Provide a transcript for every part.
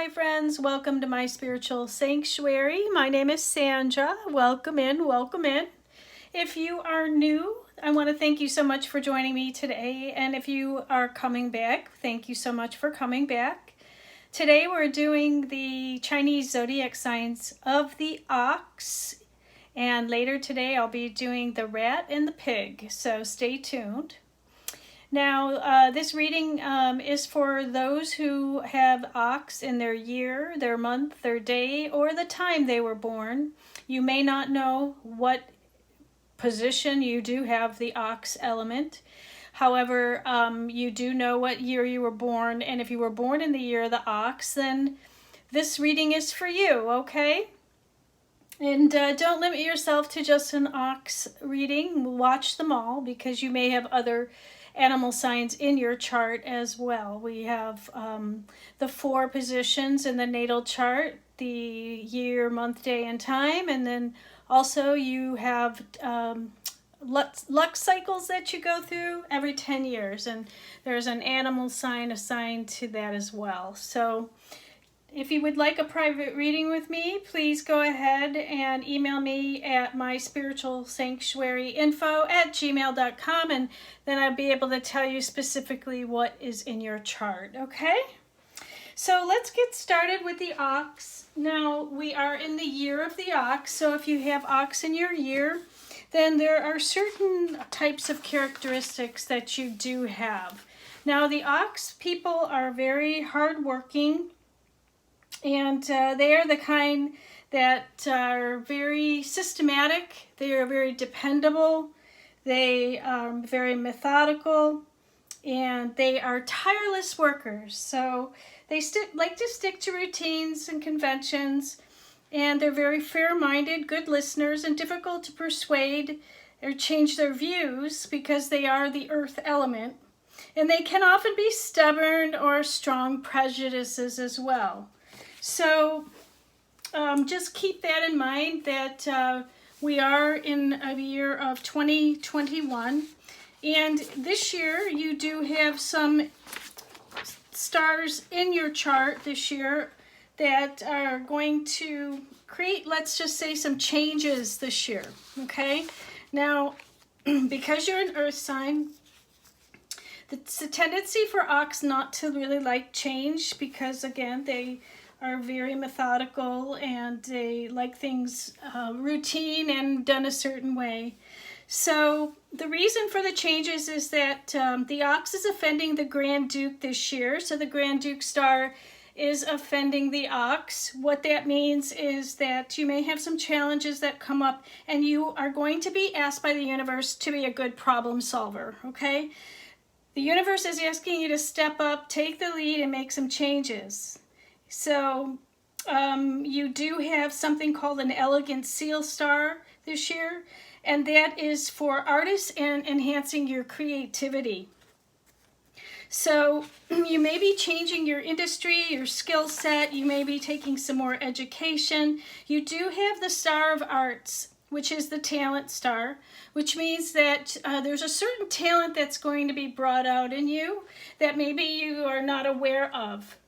my friends. Welcome to my spiritual sanctuary. My name is Sandra. Welcome in, welcome in. If you are new, I want to thank you so much for joining me today. And if you are coming back, thank you so much for coming back. Today we're doing the Chinese zodiac signs of the ox. And later today I'll be doing the rat and the pig. So stay tuned. Now, this reading is for those who have ox in their year, their month, their day, or the time they were born. You may not know what position you do have the ox element. However, you do know what year you were born, and if you were born in the year of the ox, then this reading is for you, okay? And don't limit yourself to just an ox reading. Watch them all because you may have other animal signs in your chart as well. We have the 4 positions in the natal chart, the year, month, day, and time. And then also you have luck cycles that you go through every 10 years. And there's an animal sign assigned to that as well. So if you would like a private reading with me, please go ahead and email me at myspiritualsanctuaryinfo@gmail.com, and then I'll be able to tell you specifically what is in your chart, okay? So let's get started with the ox. Now, we are in the year of the ox, so if you have ox in your year, then there are certain types of characteristics that you do have. Now, the ox people are very hardworking, and they are the kind that are very systematic, they are very dependable, they are very methodical, and they are tireless workers. So they like to stick to routines and conventions, and they're very fair-minded, good listeners, and difficult to persuade or change their views because they are the earth element. And they can often be stubborn or strong prejudices as well. So just keep that in mind that we are in a year of 2021. And this year you do have some stars in your chart this year that are going to create, let's just say, some changes this year. Okay? Now, because you're an earth sign, it's a tendency for ox not to really like change because, again, they are very methodical and they like things routine and done a certain way. So the reason for the changes is that the ox is offending the Grand Duke this year. So the Grand Duke star is offending the ox. What that means is that you may have some challenges that come up and you are going to be asked by the universe to be a good problem solver, okay? The universe is asking you to step up, take the lead, and make some changes. So you do have something called an elegant seal star this year, and that is for artists and enhancing your creativity. So you may be changing your industry, your skill set, you may be taking some more education. You do have the Star of Arts, which is the talent star, which means that there's a certain talent that's going to be brought out in you that maybe you are not aware of.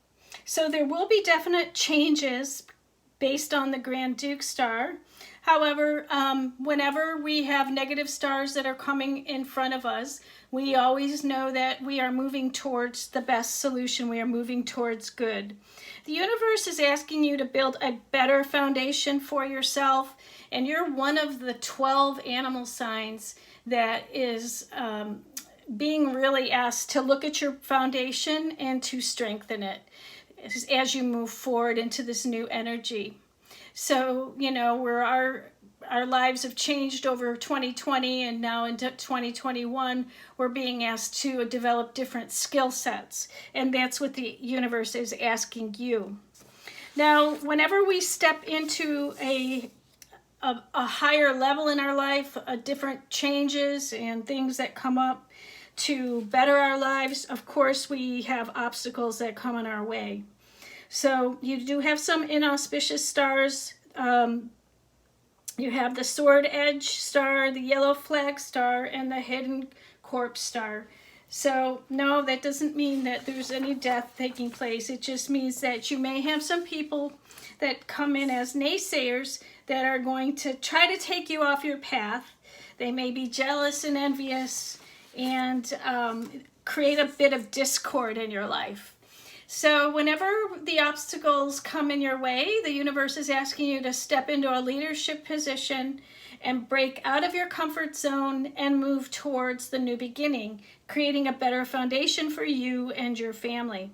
So there will be definite changes based on the Grand Duke star. However, whenever we have negative stars that are coming in front of us, we always know that we are moving towards the best solution. We are moving towards good. The universe is asking you to build a better foundation for yourself, and you're one of the 12 animal signs that is being really asked to look at your foundation and to strengthen it as you move forward into this new energy. So, you know, where our lives have changed over 2020 and now into 2021, we're being asked to develop different skill sets. And that's what the universe is asking you. Now, whenever we step into a higher level in our life, different changes and things that come up to better our lives, of course, we have obstacles that come in our way. So you do have some inauspicious stars. You have the Sword Edge star, the Yellow Flag star, and the Hidden Corpse star. So no, that doesn't mean that there's any death taking place. It just means that you may have some people that come in as naysayers that are going to try to take you off your path. They may be jealous and envious and create a bit of discord in your life. So whenever the obstacles come in your way, the universe is asking you to step into a leadership position and break out of your comfort zone and move towards the new beginning, creating a better foundation for you and your family.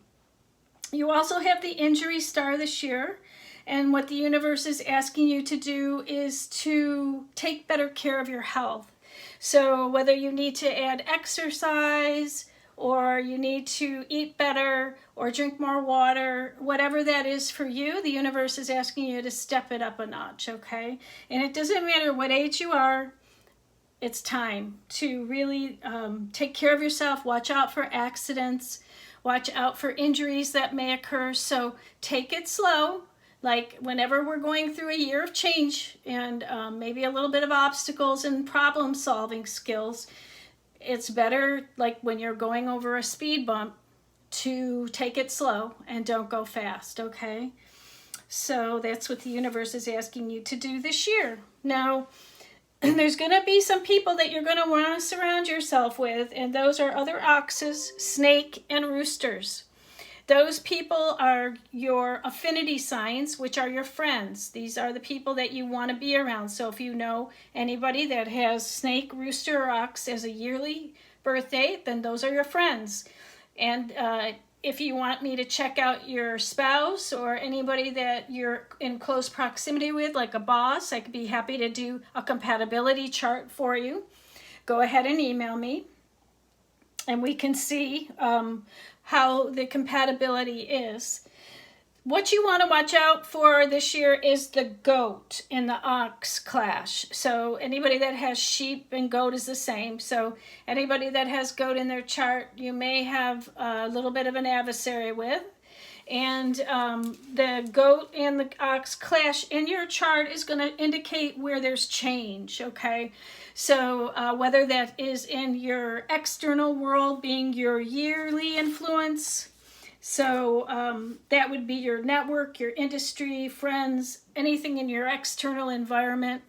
You also have the injury star this year, and what the universe is asking you to do is to take better care of your health. So whether you need to add exercise, or you need to eat better, or drink more water, whatever that is for you, the universe is asking you to step it up a notch, okay? And it doesn't matter what age you are, it's time to really take care of yourself, watch out for accidents, watch out for injuries that may occur, so take it slow. Like whenever we're going through a year of change and maybe a little bit of obstacles and problem solving skills, it's better, like when you're going over a speed bump, to take it slow and don't go fast, okay? So that's what the universe is asking you to do this year. Now, there's going to be some people that you're going to want to surround yourself with, and those are other oxes, snake, and roosters. Those people are your affinity signs, which are your friends. These are the people that you want to be around. So if you know anybody that has snake, rooster, or ox as a yearly birthday, then those are your friends. And if you want me to check out your spouse or anybody that you're in close proximity with, like a boss, I could be happy to do a compatibility chart for you. Go ahead and email me, and we can see how the compatibility is. What you want to watch out for this year is the goat and the ox clash. So anybody that has sheep and goat is the same. So anybody that has goat in their chart, you may have a little bit of an adversary with. And the goat and the ox clash in your chart is going to indicate where there's change, okay? So whether that is in your external world, being your yearly influence, so that would be your network, your industry, friends, anything in your external environment.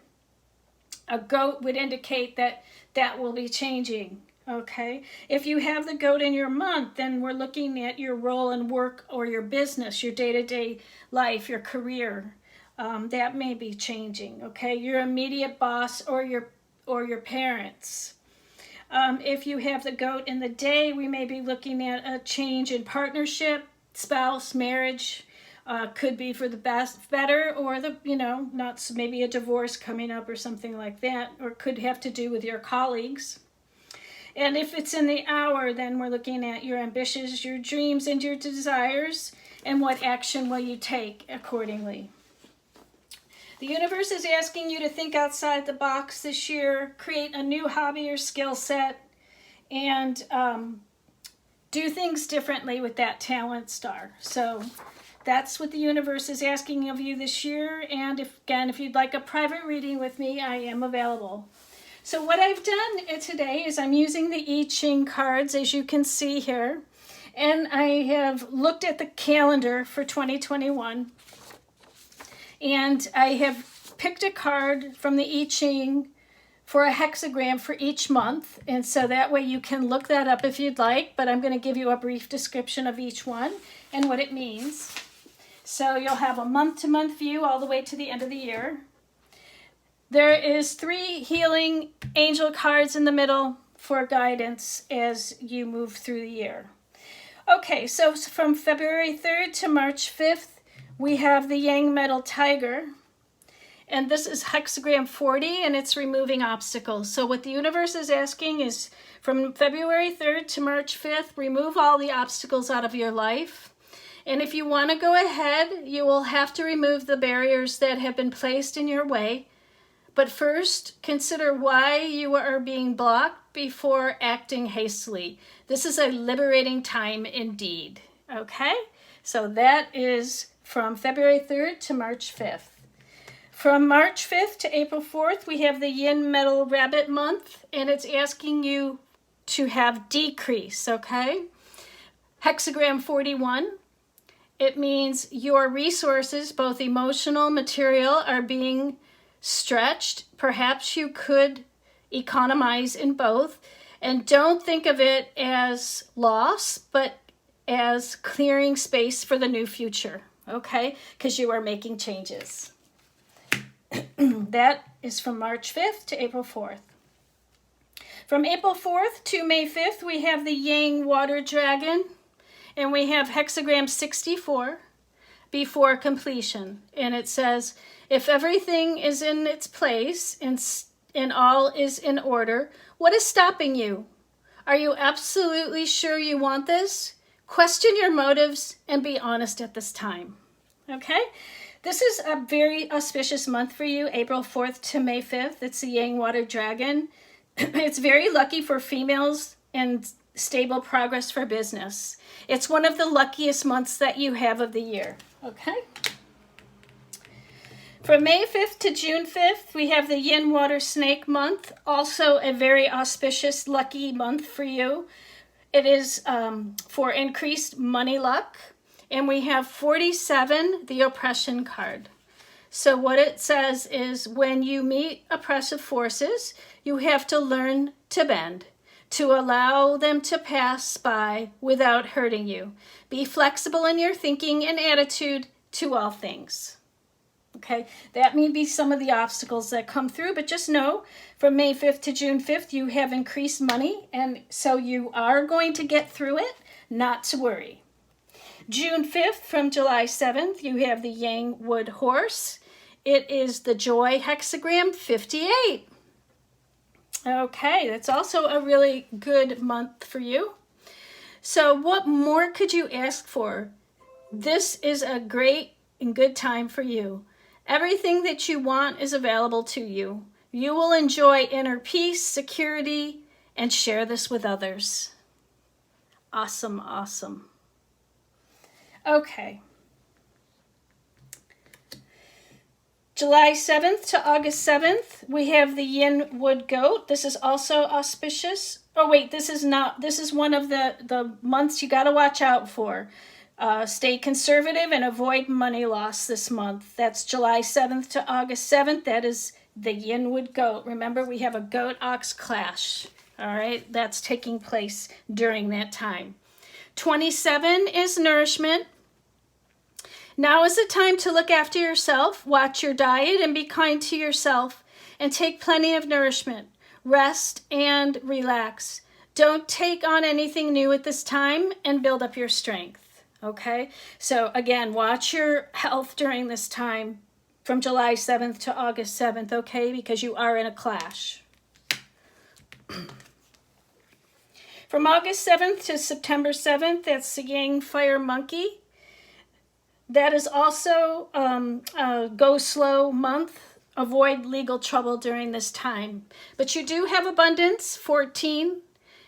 A goat would indicate that that will be changing. Okay, if you have the goat in your month, then we're looking at your role in work or your business, your day-to-day life, your career. That may be changing. Okay, your immediate boss or your parents. If you have the goat in the day, we may be looking at a change in partnership, spouse, marriage. Could be for the better, or not maybe a divorce coming up or something like that, or could have to do with your colleagues. And if it's in the hour, then we're looking at your ambitions, your dreams, and your desires, and what action will you take accordingly. The universe is asking you to think outside the box this year, create a new hobby or skill set, and do things differently with that talent star. So that's what the universe is asking of you this year. And if you'd like a private reading with me, I am available. So what I've done today is I'm using the I Ching cards, as you can see here, and I have looked at the calendar for 2021, and I have picked a card from the I Ching for a hexagram for each month, and so that way you can look that up if you'd like, but I'm going to give you a brief description of each one and what it means. So you'll have a month-to-month view all the way to the end of the year. There is 3 healing angel cards in the middle for guidance as you move through the year. Okay, so from February 3rd to March 5th, we have the Yang Metal Tiger. And this is hexagram 40, and it's removing obstacles. So what the universe is asking is from February 3rd to March 5th, remove all the obstacles out of your life. And if you want to go ahead, you will have to remove the barriers that have been placed in your way. But first, consider why you are being blocked before acting hastily. This is a liberating time indeed. Okay? So that is from February 3rd to March 5th. From March 5th to April 4th, we have the Yin Metal Rabbit Month, and it's asking you to have decrease, okay? Hexagram 41, it means your resources, both emotional, material, are being stretched. Perhaps you could economize in both. And don't think of it as loss, but as clearing space for the new future, okay? Because you are making changes. That is from March 5th to April 4th. From April 4th to May 5th, we have the Yang Water Dragon, and we have hexagram 64, before completion. And it says, if everything is in its place and all is in order, what is stopping you? Are you absolutely sure you want this? Question your motives and be honest at this time. Okay? This is a very auspicious month for you, April 4th to May 5th. It's the Yang Water Dragon. It's very lucky for females and stable progress for business. It's one of the luckiest months that you have of the year. Okay? From May 5th to June 5th, we have the Yin Water Snake month, also a very auspicious, lucky month for you. It is for increased money luck, and we have 47, the oppression card. So what it says is when you meet oppressive forces, you have to learn to bend, to allow them to pass by without hurting you. Be flexible in your thinking and attitude to all things. Okay, that may be some of the obstacles that come through, but just know from May 5th to June 5th, you have increased money, and so you are going to get through it, not to worry. June 5th from July 7th, you have the Yang Wood Horse. It is the Joy hexagram 58. Okay, that's also a really good month for you. So what more could you ask for? This is a great and good time for you. Everything that you want is available to you. You will enjoy inner peace, security, and share this with others. Awesome, awesome. Okay. July 7th to August 7th, we have the Yin Wood Goat. This is also auspicious. Oh, wait, this is not. This is one of the months you got to watch out for. Stay conservative and avoid money loss this month. That's July 7th to August 7th. That is the Yin Wood Goat. Remember, we have a goat-ox clash. All right, that's taking place during that time. 27 is nourishment. Now is the time to look after yourself, watch your diet, and be kind to yourself, and take plenty of nourishment. Rest and relax. Don't take on anything new at this time, and build up your strength. Okay, so again, watch your health during this time from July 7th to August 7th, okay, because you are in a clash. From August 7th to September 7th, that's the Yang Fire Monkey. That is also a go slow month. Avoid legal trouble during this time. But you do have abundance, 14.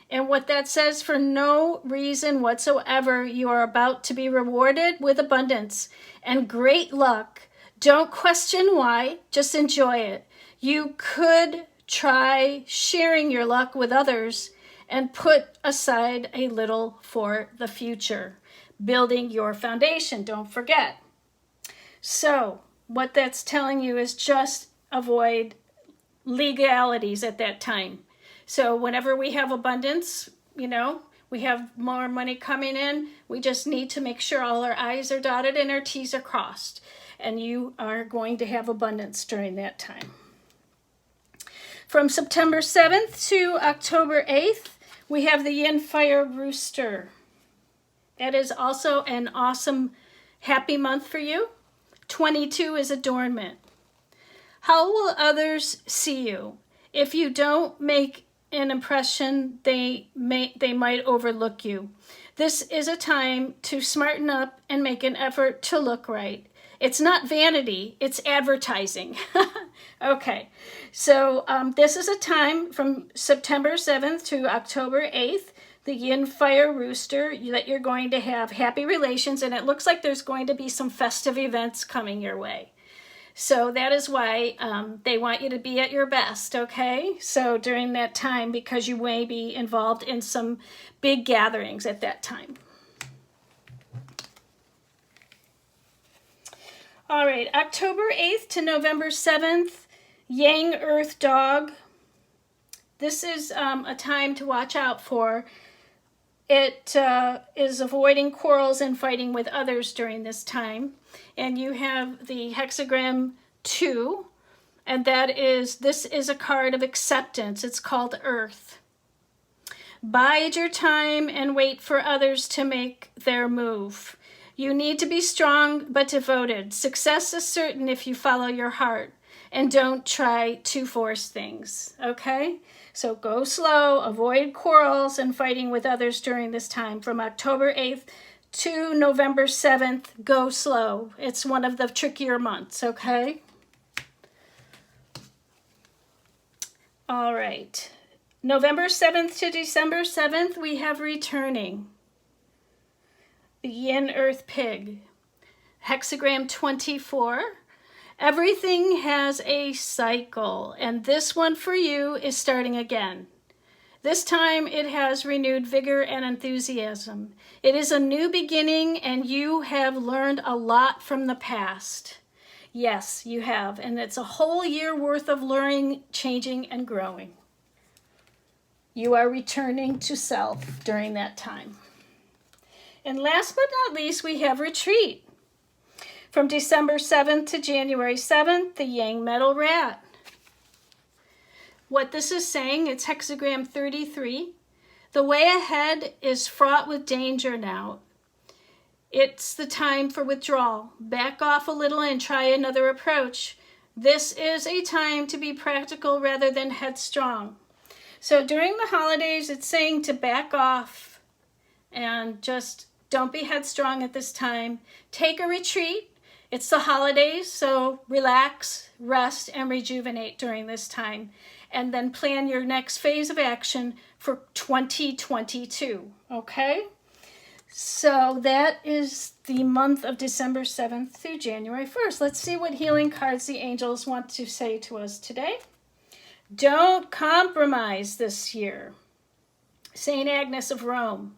And what that says, for no reason whatsoever, you are about to be rewarded with abundance and great luck. Don't question why, just enjoy it. You could try sharing your luck with others and put aside a little for the future. Building your foundation, don't forget. So what that's telling you is just avoid legalities at that time. So whenever we have abundance, you know, we have more money coming in, we just need to make sure all our I's are dotted and our T's are crossed. And you are going to have abundance during that time. From September 7th to October 8th, we have the Yin Fire Rooster. That is also an awesome, happy month for you. 22 is adornment. How will others see you? If you don't make an impression, they might overlook you. This is a time to smarten up and make an effort to look right. It's not vanity, it's advertising. Okay, so this is a time from September 7th to October 8th, the Yin Fire Rooster, that you're going to have happy relations, and it looks like there's going to be some festive events coming your way. So that is why they want you to be at your best, okay? So during that time, because you may be involved in some big gatherings at that time. All right, October 8th to November 7th, Yang Earth Dog. This is a time to watch out for. It is avoiding quarrels and fighting with others during this time. And you have the hexagram 2, and this is a card of acceptance. It's called Earth. Bide your time and wait for others to make their move. You need to be strong but devoted. Success is certain if you follow your heart and don't try to force things, okay? So go slow, avoid quarrels and fighting with others during this time. From October 8th to November 7th, go slow. It's one of the trickier months, okay? All right. November 7th to December 7th, we have returning. The Yin Earth Pig. Hexagram 24. Everything has a cycle, and this one for you is starting again. This time it has renewed vigor and enthusiasm. It is a new beginning, and you have learned a lot from the past. Yes, you have, and it's a whole year worth of learning, changing, and growing. You are returning to self during that time. And last but not least, we have retreat. From December 7th to January 7th, the Yang Metal Rat. What this is saying, it's hexagram 33. The way ahead is fraught with danger now. It's the time for withdrawal. Back off a little and try another approach. This is a time to be practical rather than headstrong. So during the holidays, it's saying to back off and just don't be headstrong at this time. Take a retreat. It's the holidays, so relax, rest, and rejuvenate during this time. And then plan your next phase of action for 2022, okay? So that is the month of December 7th through January 1st. Let's see what healing cards the angels want to say to us today. Don't compromise this year. St. Agnes of Rome.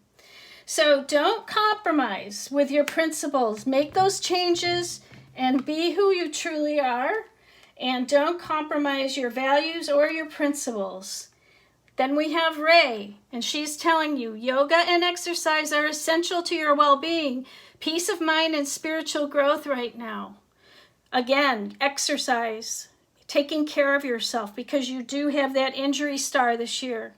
So don't compromise with your principles. Make those changes and be who you truly are. And don't compromise your values or your principles. Then we have Ray, and she's telling you yoga and exercise are essential to your well-being, peace of mind, and spiritual growth right now. Again, exercise, taking care of yourself, because you do have that injury star this year.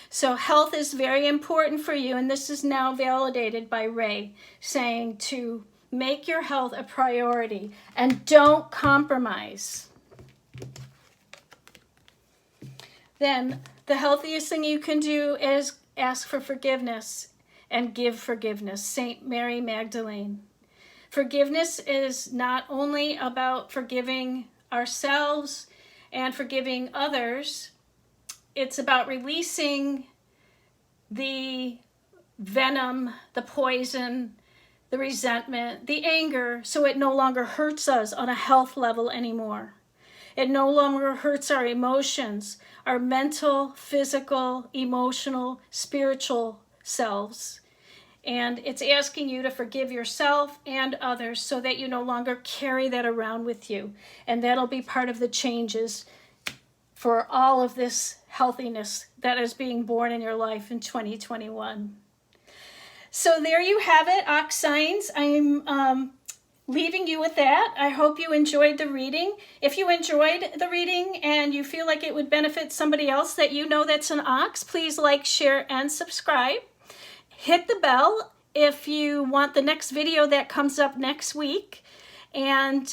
So health is very important for you, and this is now validated by Ray, saying to make your health a priority and don't compromise. Then the healthiest thing you can do is ask for forgiveness and give forgiveness. Saint Mary Magdalene. Forgiveness is not only about forgiving ourselves and forgiving others, it's about releasing the venom, the poison, the resentment, the anger, so it no longer hurts us on a health level anymore. It no longer hurts our emotions, our mental, physical, emotional, spiritual selves. And it's asking you to forgive yourself and others so that you no longer carry that around with you. And that'll be part of the changes for all of this healthiness that is being born in your life in 2021. So there you have it, Ox signs. I'm leaving you with that. I hope you enjoyed the reading. If you enjoyed the reading and you feel like it would benefit somebody else that you know that's an Ox, please like, share, and subscribe. Hit the bell if you want the next video that comes up next week. And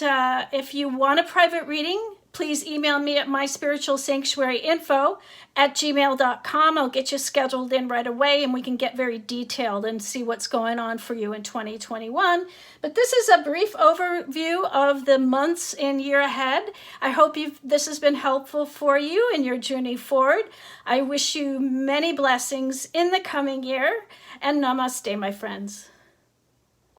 if you want a private reading, please email me at myspiritualsanctuaryinfo@gmail.com. I'll get you scheduled in right away, and we can get very detailed and see what's going on for you in 2021. But this is a brief overview of the months and year ahead. I hope this has been helpful for you in your journey forward. I wish you many blessings in the coming year, and namaste, my friends.